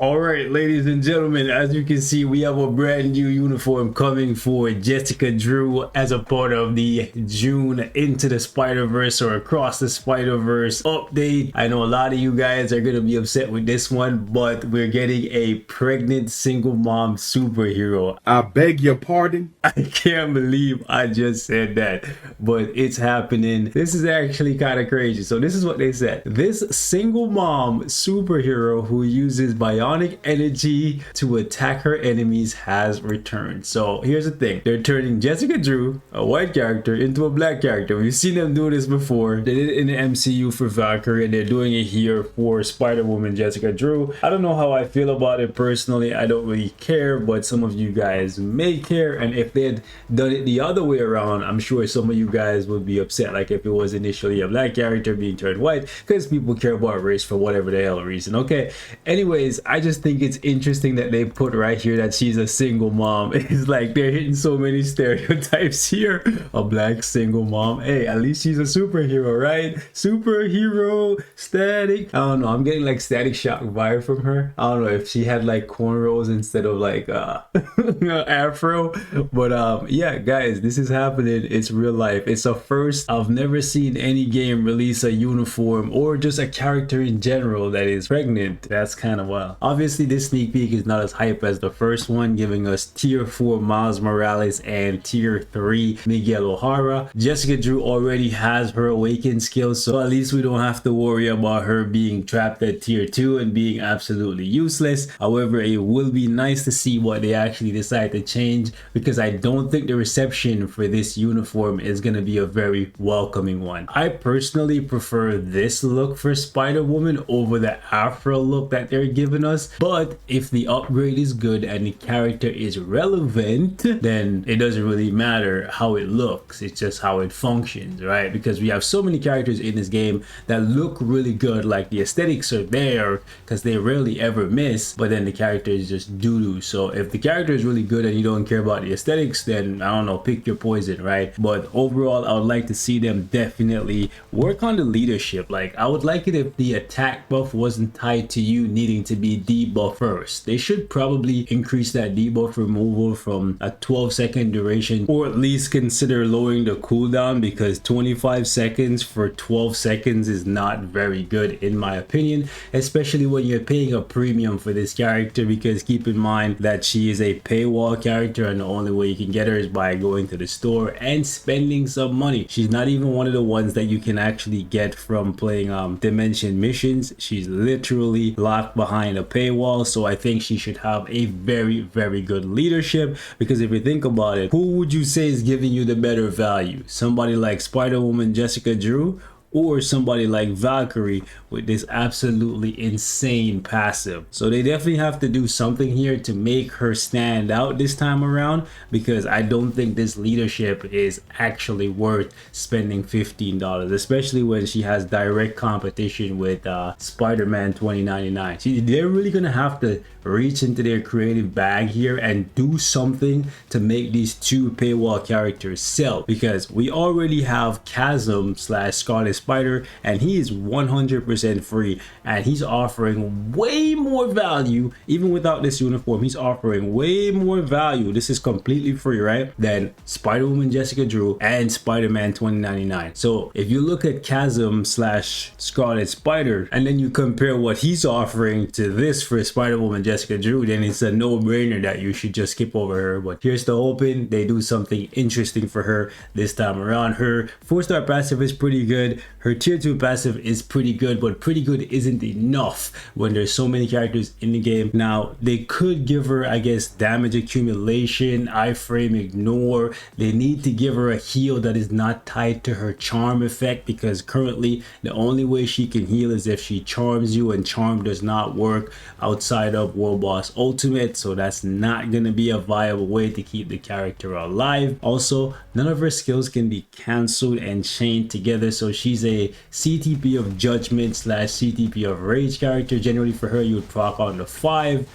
All right, ladies and gentlemen, as you can see, we have a brand new uniform coming for Jessica Drew as a part of the June Into the Spider-Verse or Across the Spider-Verse update. I know a lot of you guys are going to be upset with this one, but we're getting a pregnant single mom superhero. I beg your pardon? I can't believe I just said that, but it's happening. This is actually kind of crazy. So this is what they said. This single mom superhero who uses bionic energy to attack her enemies has returned. So here's the thing. They're turning Jessica Drew, a white character, into a black character. We've seen them do this before. They did it in the MCU for Valkyrie, and they're doing it here for Spider-Woman Jessica Drew. I don't know how I feel about it personally. I don't really care, but some of you guys may care. And if they had done it the other way around, I'm sure some of you guys would be upset, like if it was initially a black character being turned white, because people care about race for whatever the hell reason. Okay, anyways, I just think it's interesting that they put right here that she's a single mom. It's like they're hitting so many stereotypes here. A black single mom. Hey, at least she's a superhero, right? Superhero, static. I don't know, I'm getting like Static Shock vibe from her. I don't know if she had like cornrows instead of like Afro, but yeah guys, this is happening. It's real life. It's a first. I've never seen any game release a uniform or just a character in general that is pregnant. That's kind of wild. Obviously this sneak peek is not as hype as the first one, giving us tier 4 Miles Morales and tier 3 Miguel O'Hara. Jessica Drew already has her awaken skill, so at least we don't have to worry about her being trapped at tier 2 and being absolutely useless. However, it will be nice to see what they actually decide to change, because I don't think the reception for this uniform is going to be a very welcoming one. I personally prefer this look for Spider-Woman over the Afro look that they're giving us, but if the upgrade is good and the character is relevant, then it doesn't really matter how it looks. It's just how it functions, right? Because we have so many characters in this game that look really good, like the aesthetics are there because they rarely ever miss, but then the character is just doo-doo. So if the character is really good and you don't care about the aesthetics, then I don't know, pick your poison, right? But overall, I would like to see them definitely work on the leadership. Like, I would like it if the attack buff wasn't tied to you needing to be debuffed first. They should probably increase that debuff removal from a 12-second duration, or at least consider lowering the cooldown, because 25 seconds for 12 seconds is not very good in my opinion, especially when you're paying a premium for this character, because keep in mind that she is a paywall character and the only way you can get her is by going to the store and spending some money. She's not even one of the ones that you can actually get from playing Dimension missions. She's literally locked behind a paywall, so I think she should have a very good leadership, because if you think about it, who would you say is giving you the better value? Somebody like Spider-Woman Jessica Drew, or somebody like Valkyrie with this absolutely insane passive? So they definitely have to do something here to make her stand out this time around, because I don't think this leadership is actually worth spending $15, especially when she has direct competition with Spider-Man 2099. They're really gonna have to reach into their creative bag here and do something to make these two paywall characters sell, because we already have Chasm / Scarlet Spider, and he is 100% free, and he's offering way more value. Even without this uniform, he's offering way more value. This is completely free, right? Than Spider-Woman Jessica Drew and Spider-Man 2099. So if you look at Chasm / Scarlet Spider and then you compare what he's offering to this for Spider-Woman Jessica Drew, then it's a no-brainer that you should just skip over her. But here's the hoping they do something interesting for her this time around. Her 4-star passive is pretty good. Her tier 2 passive is pretty good, but pretty good isn't enough when there's so many characters in the game. Now, they could give her, I guess, damage accumulation, iframe, ignore. They need to give her a heal that is not tied to her charm effect, because currently the only way she can heal is if she charms you, and charm does not work outside of World Boss Ultimate, so that's not going to be a viable way to keep the character alive. Also, none of her skills can be cancelled and chained together, so she's a CTP of Judgment / CTP of Rage character. Generally for her, you would proc on the 5.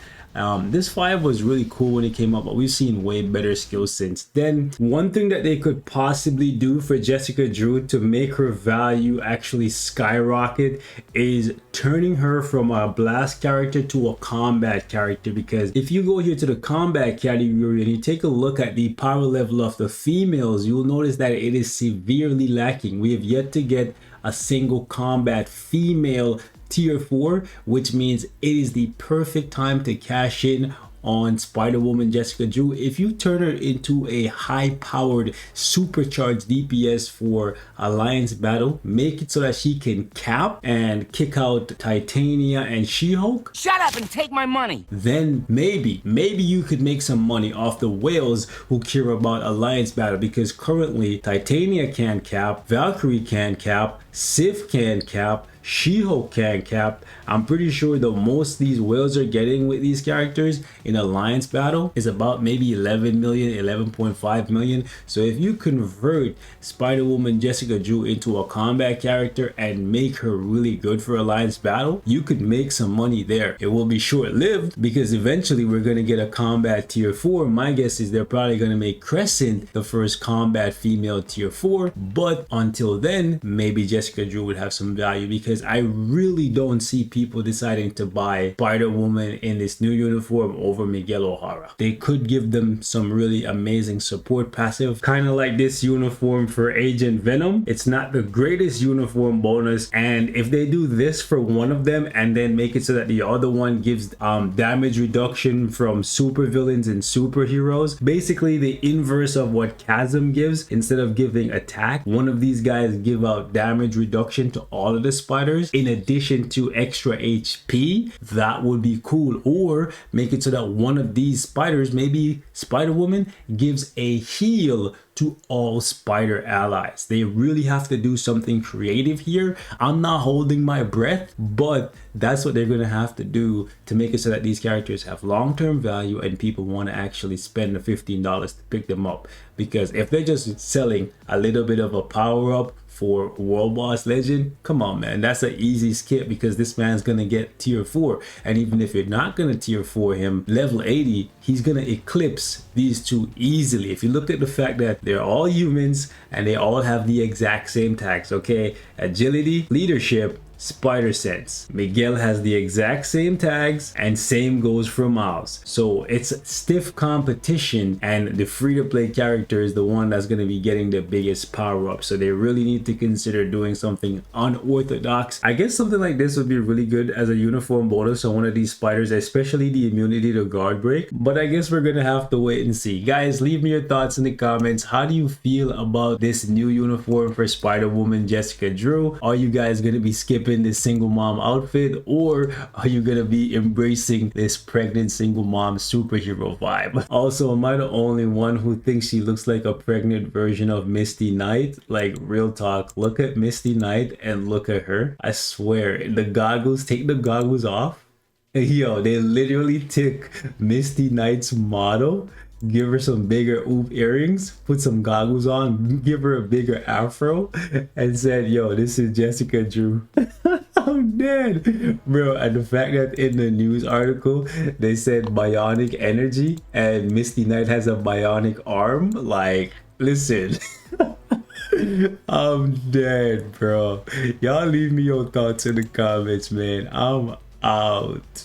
This 5 was really cool when it came out, but we've seen way better skills since then. One thing that they could possibly do for Jessica Drew to make her value actually skyrocket is turning her from a blast character to a combat character, because if you go here to the combat category and you take a look at the power level of the females, you'll notice that it is severely lacking. We have yet to get a single combat female tier 4, which means it is the perfect time to cash in on Spider-Woman Jessica Drew. If you turn her into a high-powered supercharged DPS for Alliance battle, make it so that she can cap and kick out Titania and She-Hulk. Shut up and take my money. Then maybe you could make some money off the whales who care about Alliance battle, because currently Titania can cap, Valkyrie can cap, Sif can cap, She-Hulk can cap. I'm pretty sure the most these whales are getting with these characters in Alliance battle is about maybe 11 million, 11.5 million. So if you convert Spider-Woman Jessica Drew into a combat character and make her really good for Alliance battle, you could make some money there. It will be short-lived because eventually we're going to get a combat tier 4. My guess is they're probably going to make Crescent the first combat female tier 4, but until then maybe Jessica Drew would have some value, because I really don't see people deciding to buy Spider-Woman in this new uniform over Miguel O'Hara. They could give them some really amazing support passive, kind of like this uniform for Agent Venom. It's not the greatest uniform bonus, and if they do this for one of them and then make it so that the other one gives damage reduction from supervillains and superheroes, basically the inverse of what Chasm gives, instead of giving attack, one of these guys give out damage reduction to all of the spiders in addition to extra HP, that would be cool. Or make it so that one of these spiders, maybe Spider-Woman, gives a heal to all spider allies. They really have to do something creative here. I'm not holding my breath, but that's what they're gonna have to do to make it so that these characters have long-term value and people want to actually spend the $15 to pick them up. Because if they're just selling a little bit of a power-up for World Boss Legend, come on man, that's an easy skip, because this man's gonna get tier 4, and even if you're not gonna tier 4 him level 80, he's gonna eclipse these two easily. If you look at the fact that they're all humans and they all have the exact same tags, okay? Agility, leadership, spider sense. Miguel has the exact same tags, and same goes for Miles. So it's stiff competition, and the free-to-play character is the one that's going to be getting the biggest power up. So they really need to consider doing something unorthodox. I guess something like this would be really good as a uniform bonus on one of these spiders, especially the immunity to guard break. But I guess we're gonna have to wait and see. Guys, leave me your thoughts in the comments. How do you feel about this new uniform for Spider-Woman Jessica Drew? Are you guys gonna be skipping this single mom outfit, or are you gonna be embracing this pregnant single mom superhero vibe? Also, am I the only one who thinks she looks like a pregnant version of Misty Knight? Like, real talk, look at Misty Knight and look at her. I swear, the goggles, take the goggles off. Yo, they literally took Misty Knight's model, give her some bigger oop earrings, put some goggles on, give her a bigger afro, and said, yo, this is Jessica Drew. I'm dead, bro. And the fact that in the news article they said bionic energy and Misty Knight has a bionic arm, like, listen. I'm dead, bro. Y'all leave me your thoughts in the comments, man. I'm out.